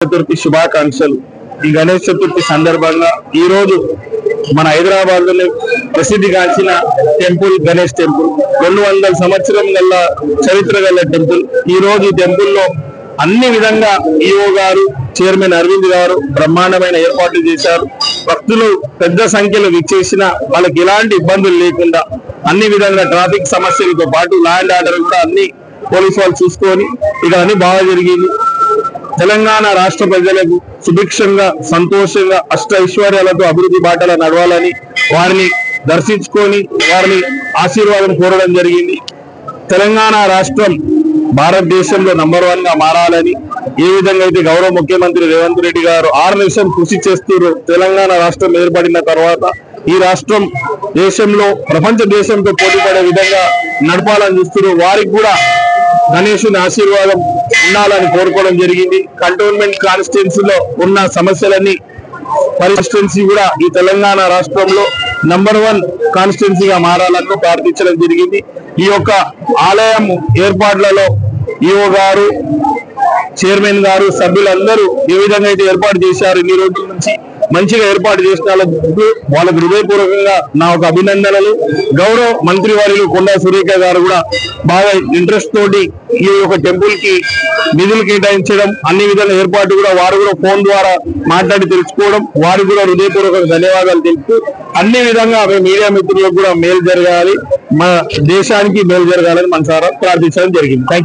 చతుర్థి శుభాకాంక్షలు। ఈ గణేష్ చతుర్థి సందర్భంగా ఈ రోజు మన హైదరాబాద్ లో ప్రసిద్ధిగాంచిన టెంపుల్ గణేష్ టెంపుల్ 200 సంవత్సరం గల చరిత్ర గల టెంపుల్। ఈ రోజు ఈ టెంపుల్ లో అన్ని విధంగా ఈఓ గారు చైర్మన్ అరవింద్ గారు బ్రహ్మాండమైన ఏర్పాట్లు చేశారు। భక్తులు పెద్ద సంఖ్యలో విచ్చేసిన వాళ్ళకి ఎలాంటి ఇబ్బందులు లేకుండా అన్ని విధంగా ట్రాఫిక్ సమస్యలతో పాటు లా అండ్ ఆర్డర్ కూడా అన్ని పోలీసు వాళ్ళు చూసుకొని ఇక్కడ అన్ని బాగా జరిగింది। తెలంగాణ రాష్ట్ర ప్రజలకు సుభిక్షంగా సంతోషంగా అష్ట ఐశ్వర్యాలతో అభివృద్ధి బాటలో నడవాలని వారిని దర్శించుకొని వారిని ఆశీర్వాదం కోరడం జరిగింది। తెలంగాణ రాష్ట్రం భారతదేశంలో నంబర్ 1 గా మారాలని ఏ విధంగా అయితే గౌరవ ముఖ్యమంత్రి రేవంత్ రెడ్డి గారు 6 నిమిషం కృషి చేస్తున్నారు। తెలంగాణ రాష్ట్రం ఏర్పడిన తర్వాత ఈ రాష్ట్రం దేశంలో ప్రపంచ దేశంతో పోటీ పడే విధంగా నడపాలని చూస్తున్నారు। వారికి కూడా గణేశుని ఆశీర్వాదం ఉండాలని కోరుకోవడం జరిగింది। కంటోన్మెంట్ కాన్స్టిట్యున్సీలో ఉన్న సమస్యలన్నీ పరిష్కరించి కూడా ఈ తెలంగాణ రాష్ట్రంలో నంబర్ 1 కాన్స్టిట్యున్సీగా మారాలని ప్రార్థించడం జరిగింది। ఈ యొక్క ఆలయం ఏర్పాట్లలో ఈఓ గారు చైర్మన్ గారు సభ్యులందరూ ఏ విధంగా అయితే ఏర్పాటు చేశారు ఇన్ని రోజుల నుంచి మంచిగా ఏర్పాటు చేసిన వాళ్ళకు హృదయపూర్వకంగా నా ఒక అభినందనలు। గౌరవ మంత్రి వారిలు కొండా సురేఖ గారు కూడా బాగా ఇంట్రెస్ట్ తోటి ఈ యొక్క టెంపుల్ కి నిధులు కేటాయించడం అన్ని విధాల ఏర్పాటు కూడా వారు కూడా ఫోన్ ద్వారా మాట్లాడి తెలుసుకోవడం వారికి కూడా హృదయపూర్వక ధన్యవాదాలు తెలుపుతూ అన్ని విధంగా మీడియా మిత్రులకు కూడా మేలు జరగాలి మన దేశానికి మేలు జరగాలని మనసారా ప్రార్థించడం జరిగింది। Thank you.